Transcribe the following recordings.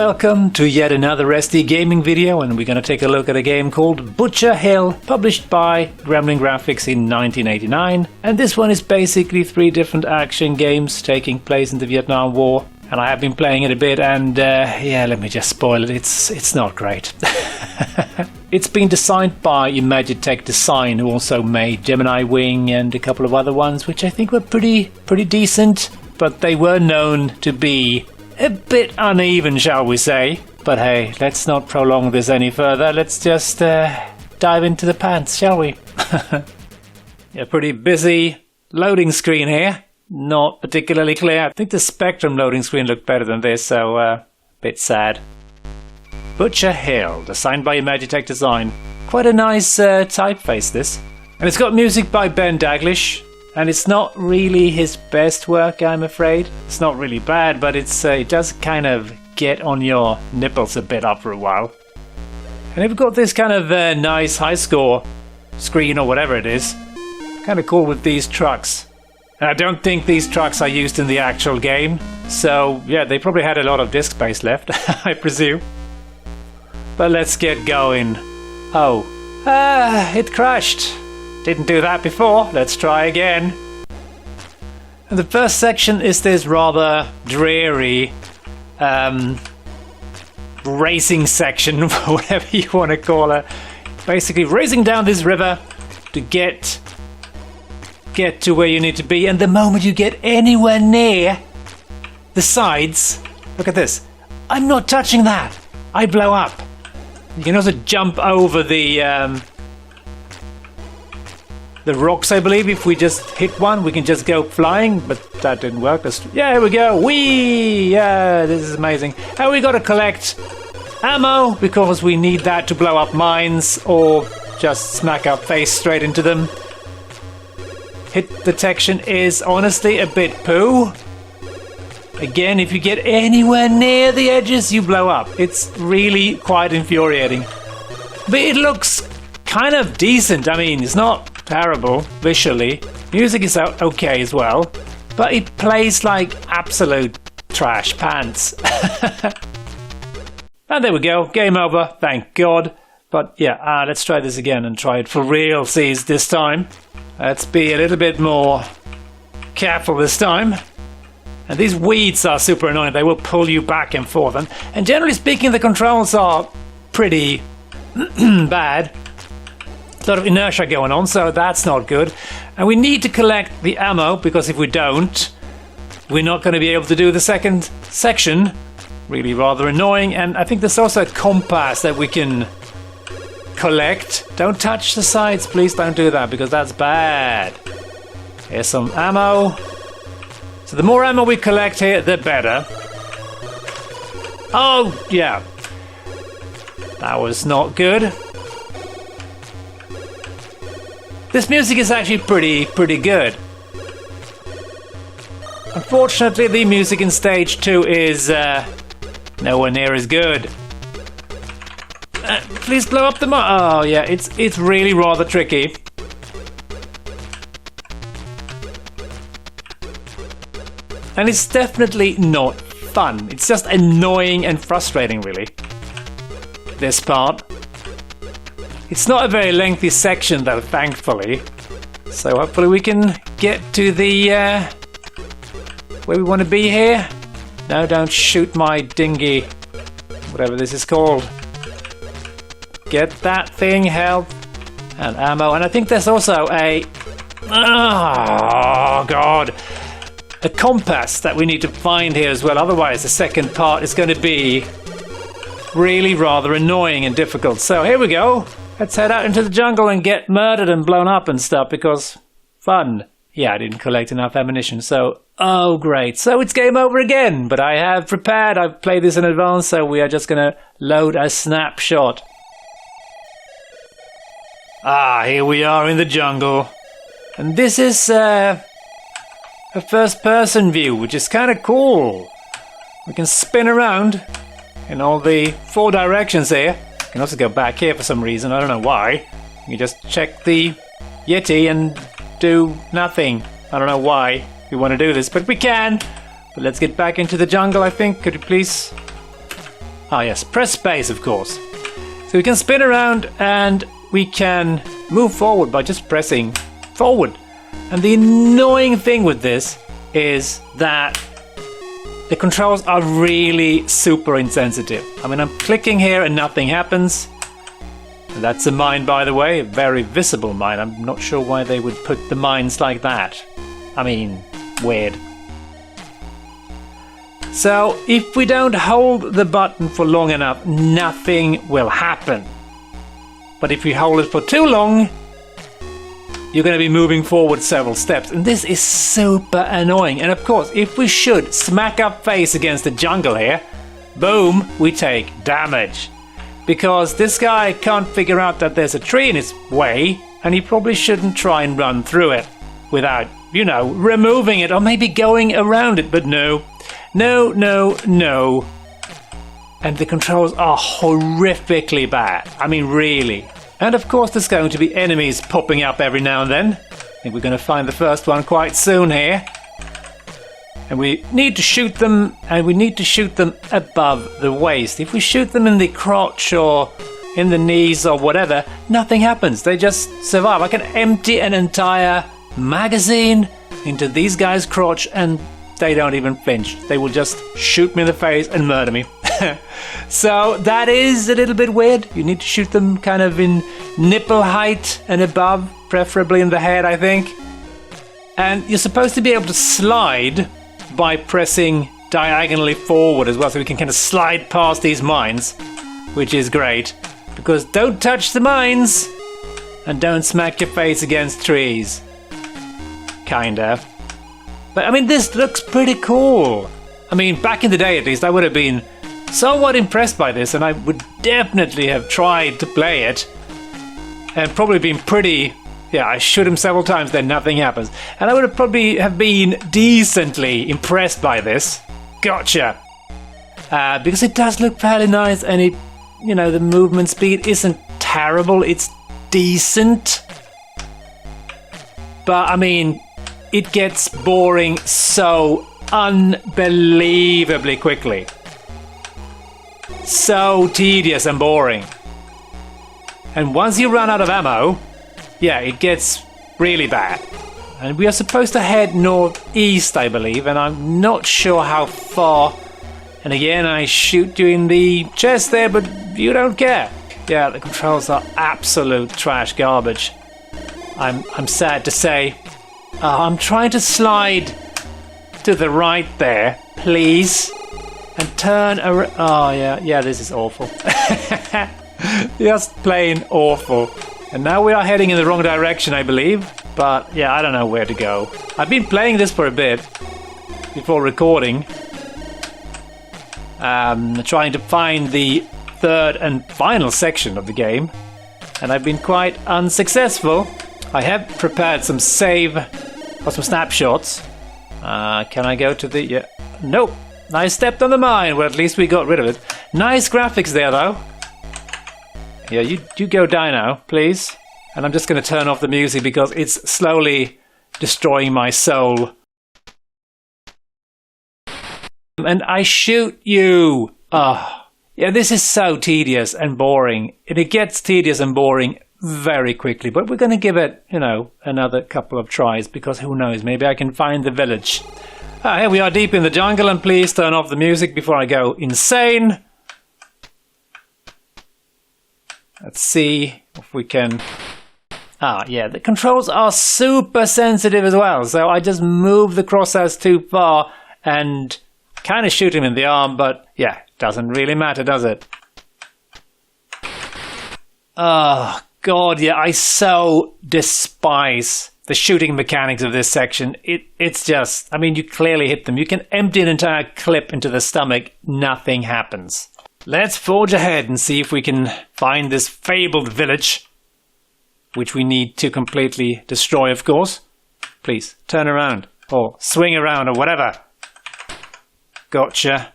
Welcome to yet another ST gaming video, and we're going to take a look at a game called Butcher Hill, published by Gremlin Graphics in 1989. And this one is basically 3 different action games taking place in the Vietnam War. And I have been playing it a bit, and yeah, let me just spoil it. It's not great. It's been designed by Imagitech Design, who also made Gemini Wing and a couple of other ones, which I think were pretty decent. But they were known to be a bit uneven, shall we say. But hey, let's not prolong this any further. Let's just dive into the pants, shall we? Yeah, pretty busy loading screen here. Not particularly clear. I think the Spectrum loading screen looked better than this, so a bit sad. Butcher Hill, designed by Imagitech Design. Quite a nice typeface, this. And it's got music by Ben Daglish. And it's not really his best work, I'm afraid. It's not really bad, but it does kind of get on your nipples a bit after a while. And we've got this kind of nice high score screen or whatever it is. Kind of cool with these trucks. And I don't think these trucks are used in the actual game. So yeah, they probably had a lot of disk space left, I presume. But let's get going. Oh, it crashed. Didn't do that before. Let's try again. And the first section is this rather dreary racing section, whatever you want to call it. Basically racing down this river to get to where you need to be. And the moment you get anywhere near the sides, look at this. I'm not touching that. I blow up. You can also jump over the rocks, I believe. If we just hit one, we can just go flying, but that didn't work. Yeah, here we go. Whee! Yeah, this is amazing. And we gotta collect ammo, because we need that to blow up mines, or just smack our face straight into them. Hit detection is honestly a bit poo. Again, if you get anywhere near the edges, you blow up. It's really quite infuriating. But it looks kind of decent. I mean, it's not terrible visually. Music is okay as well, but it plays like absolute trash pants. And there we go, game over, thank God. But yeah, let's try this again and try it for realsies this time. Let's be a little bit more careful this time. And these weeds are super annoying. They will pull you back and forth, and generally speaking the controls are pretty bad. A lot of inertia going on, so that's not good. And we need to collect the ammo, because if we don't, we're not going to be able to do the second section. Really rather annoying. And I think there's also a compass that we can collect. Don't touch the sides, please don't do that, because that's bad. Here's some ammo. So the more ammo we collect here, the better. Oh, yeah. That was not good. This music is actually pretty good. Unfortunately, the music in stage 2 is nowhere near as good. Please blow up the oh yeah, it's really rather tricky. And it's definitely not fun. It's just annoying and frustrating, really. This part. It's not a very lengthy section, though, thankfully. So hopefully we can get to the where we want to be here. No, don't shoot my dinghy, whatever this is called. Get that thing, health and ammo. And I think there's also a oh god, a compass that we need to find here as well. Otherwise, the second part is going to be really rather annoying and difficult. So here we go. Let's head out into the jungle and get murdered and blown up and stuff, because fun. Yeah, I didn't collect enough ammunition, so oh great. So it's game over again, but I have prepared. I've played this in advance, so we are just gonna load a snapshot. Ah, here we are in the jungle. And this is a first-person view, which is kind of cool. We can spin around in all the 4 directions here. You can also go back here for some reason, I don't know why. You just check the Yeti and do nothing. I don't know why we want to do this, but we can. But let's get back into the jungle, I think. Could you please Ah yes, press space of course. So we can spin around and we can move forward by just pressing forward. And the annoying thing with this is that the controls are really super insensitive. I mean, I'm clicking here and nothing happens. And that's a mine, by the way, a very visible mine. I'm not sure why they would put the mines like that. I mean, weird. So, if we don't hold the button for long enough, nothing will happen. But if you hold it for too long, you're going to be moving forward several steps. And this is super annoying. And of course, if we should smack up face against the jungle here, boom, we take damage. Because this guy can't figure out that there's a tree in his way, and he probably shouldn't try and run through it without, you know, removing it or maybe going around it. But no. No, no, no. And the controls are horrifically bad. I mean, really. And of course there's going to be enemies popping up every now and then. I think we're going to find the first one quite soon here. And we need to shoot them, and we need to shoot them above the waist. If we shoot them in the crotch or in the knees or whatever, nothing happens. They just survive. I can empty an entire magazine into these guys' crotch and they don't even flinch. They will just shoot me in the face and murder me. So that is a little bit weird. You need to shoot them kind of in nipple height and above, preferably in the head, I think. And you're supposed to be able to slide by pressing diagonally forward as well, so we can kind of slide past these mines, which is great. Because don't touch the mines and don't smack your face against trees. Kinda. But I mean, this looks pretty cool. I mean, back in the day at least, I would have been somewhat impressed by this, and I would definitely have tried to play it. And probably been pretty... Yeah, I shoot him several times, then nothing happens. And I would have probably have been decently impressed by this. Gotcha! Because it does look fairly nice, and it, you know, the movement speed isn't terrible, it's decent. But, I mean, it gets boring so unbelievably quickly. So tedious and boring. And once you run out of ammo, yeah, it gets really bad. And we are supposed to head northeast, I believe, and I'm not sure how far. And again, I shoot you in the chest there, but you don't care. Yeah, the controls are absolute trash garbage. I'm sad to say. I'm trying to slide to the right there, please, and turn around. Oh yeah, this is awful. Just plain awful. And now we are heading in the wrong direction, I believe. But yeah, I don't know where to go. I've been playing this for a bit before recording. Trying to find the third and final section of the game. And I've been quite unsuccessful. I have prepared some save or some snapshots. Can I go to the... Yeah. Nope. I stepped on the mine. Well, at least we got rid of it. Nice graphics there, though. Yeah, you go down now, please. And I'm just going to turn off the music because it's slowly destroying my soul. And I shoot you. Oh, yeah, this is so tedious and boring. And it gets tedious and boring very quickly. But we're going to give it, you know, another couple of tries because who knows, maybe I can find the village. Here we are deep in the jungle, and please turn off the music before I go insane. Let's see if we can... Ah, yeah, the controls are super sensitive as well. So I just move the crosshairs too far and kind of shoot him in the arm, but yeah, doesn't really matter, does it? Oh, God, yeah, I so despise the shooting mechanics of this section. It's just, I mean, you clearly hit them. You can empty an entire clip into the stomach, nothing happens. Let's forge ahead and see if we can find this fabled village, which we need to completely destroy, of course. Please, turn around, or swing around, or whatever. Gotcha.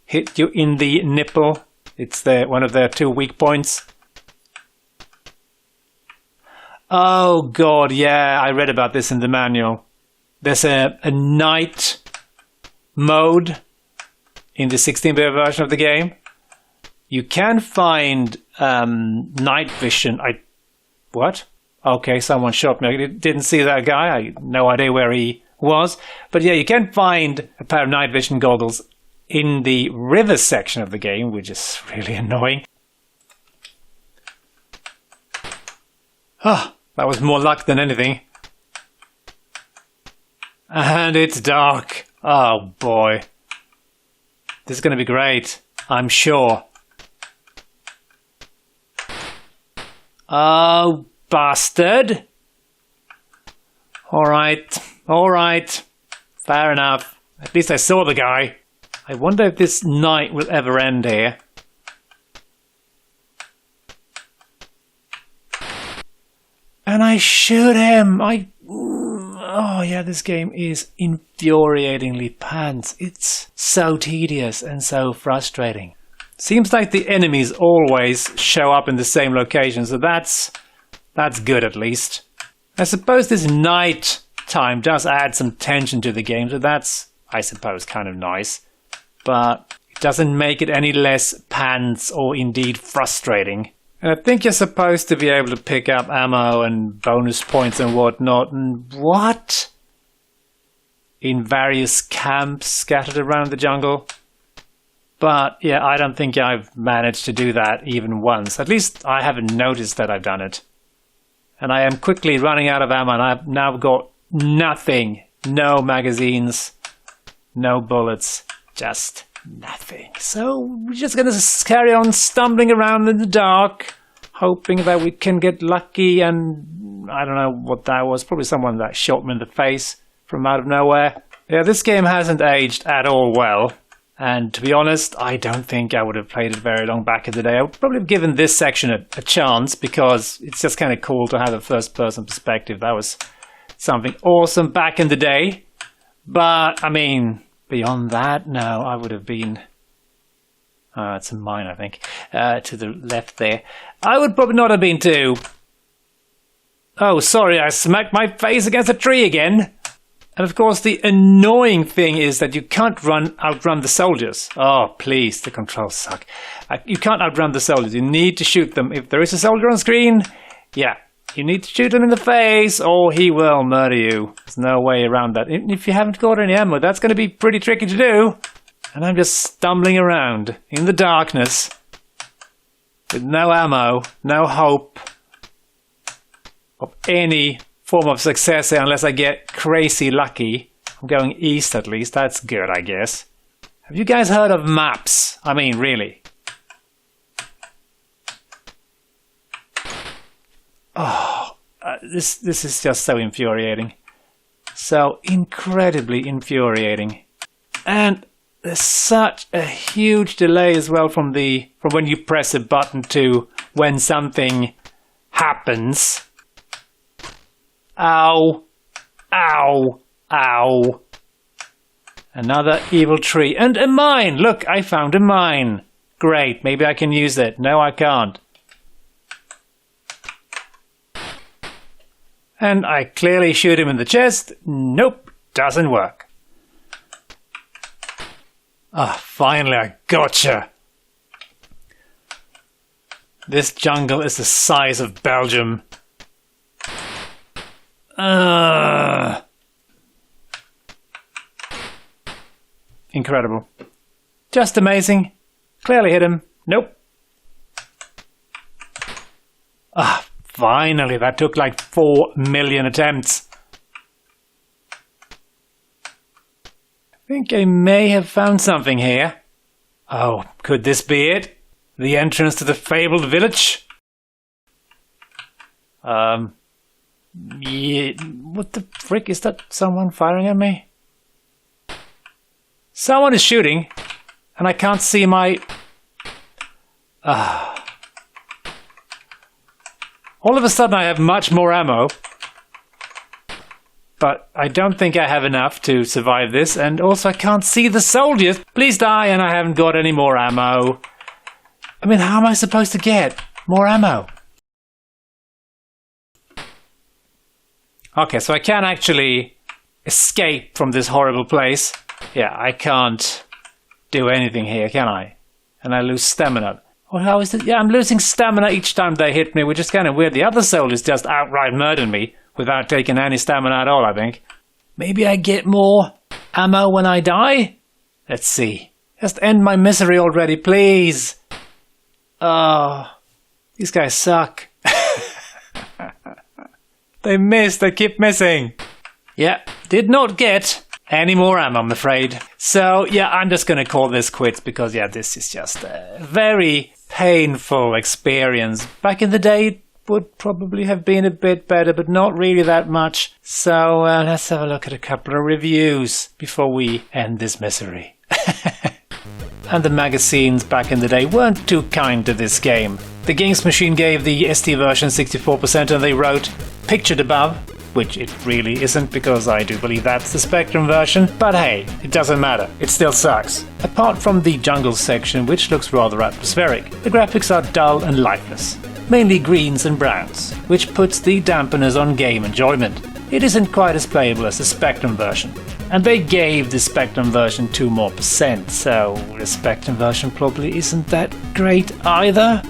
Hit you in the nipple. It's one of their 2 weak points. Oh, God, yeah, I read about this in the manual. There's a night mode in the 16-bit version of the game. You can find night vision. What? Okay, someone shot me. I didn't see that guy. I had no idea where he was. But yeah, you can find a pair of night vision goggles in the river section of the game, which is really annoying. Ah, that was more luck than anything. And it's dark. Oh boy. This is going to be great, I'm sure. Oh, bastard. Alright, alright. Fair enough. At least I saw the guy. I wonder if this night will ever end here. And I shoot him! Oh yeah, this game is infuriatingly pants. It's so tedious and so frustrating. Seems like the enemies always show up in the same location, so that's good at least. I suppose this night time does add some tension to the game, so that's, I suppose, kind of nice. But it doesn't make it any less pants or indeed frustrating. And I think you're supposed to be able to pick up ammo and bonus points and whatnot. And what? In various camps scattered around the jungle? But yeah, I don't think I've managed to do that even once. At least I haven't noticed that I've done it. And I am quickly running out of ammo, and I've now got nothing. No magazines, no bullets, just nothing. So we're just going to carry on stumbling around in the dark, hoping that we can get lucky. And I don't know what that was. Probably someone that shot me in the face from out of nowhere. Yeah, this game hasn't aged at all well. And to be honest, I don't think I would have played it very long back in the day. I would probably have given this section a chance because it's just kind of cool to have a first-person perspective. That was something awesome back in the day. But, I mean, beyond that, no, I would have been... it's a mine, I think. To the left there. I would probably not have been too... Oh, sorry, I smacked my face against a tree again. And of course, the annoying thing is that you can't outrun the soldiers. Oh, please, the controls suck. You can't outrun the soldiers. You need to shoot them. If there is a soldier on screen, yeah, you need to shoot him in the face or he will murder you. There's no way around that. Even if you haven't got any ammo, that's going to be pretty tricky to do. And I'm just stumbling around in the darkness with no ammo, no hope of any form of success here unless I get crazy lucky. I'm going east at least. That's good, I guess. Have you guys heard of maps? I mean, really. Oh, this is just so infuriating. So incredibly infuriating. And there's such a huge delay as well from when you press a button to when something happens. Ow. Ow. Ow. Another evil tree. And a mine! Look, I found a mine. Great, maybe I can use it. No, I can't. And I clearly shoot him in the chest. Nope, doesn't work. Ah, finally I gotcha. This jungle is the size of Belgium. Incredible. Just amazing. Clearly hit him. Nope. Ah, finally. That took like 4 million attempts. I think I may have found something here. Oh, could this be it? The entrance to the fabled village? Yeah, what the frick? Is that someone firing at me? Someone is shooting, and I can't see my... All of a sudden I have much more ammo, but I don't think I have enough to survive this, and also I can't see the soldiers. Please die, and I haven't got any more ammo. I mean, how am I supposed to get more ammo? Okay, so I can actually escape from this horrible place. Yeah, I can't do anything here, can I? And I lose stamina. Or how is it? Yeah, I'm losing stamina each time they hit me, which is kind of weird. The other soldiers just outright murdered me without taking any stamina at all, I think. Maybe I get more ammo when I die? Let's see. Just end my misery already, please. Oh, these guys suck. They missed, they keep missing. Yeah, did not get any more ammo, I'm afraid. So, yeah, I'm just gonna call this quits because, yeah, this is just a very painful experience. Back in the day, it would probably have been a bit better, but not really that much. So, let's have a look at a couple of reviews before we end this misery. And the magazines back in the day weren't too kind to this game. The Games Machine gave the ST version 64% and they wrote, "Pictured above," which it really isn't because I do believe that's the Spectrum version, but hey, it doesn't matter, it still sucks. Apart from the jungle section, which looks rather atmospheric, the graphics are dull and lifeless, mainly greens and browns, which puts the dampeners on game enjoyment. It isn't quite as playable as the Spectrum version. And they gave the Spectrum version 2% more, so the Spectrum version probably isn't that great either.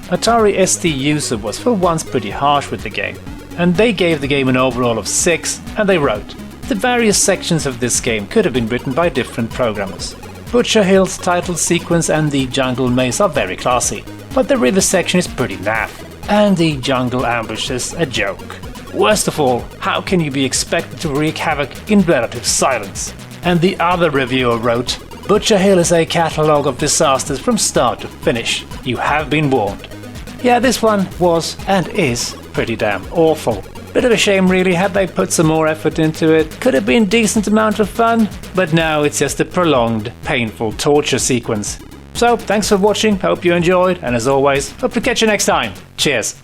Atari ST user was for once pretty harsh with the game, and they gave the game an overall of 6, and they wrote, "The various sections of this game could have been written by different programmers. Butcher Hill's title sequence and the jungle maze are very classy, but the river section is pretty naff, and the jungle ambush is a joke. Worst of all, how can you be expected to wreak havoc in relative silence?" And the other reviewer wrote, "Butcher Hill is a catalogue of disasters from start to finish. You have been warned." Yeah, this one was and is pretty damn awful. Bit of a shame really, had they put some more effort into it. Could have been a decent amount of fun, but now it's just a prolonged, painful torture sequence. So, thanks for watching, hope you enjoyed, and as always, hope to catch you next time. Cheers!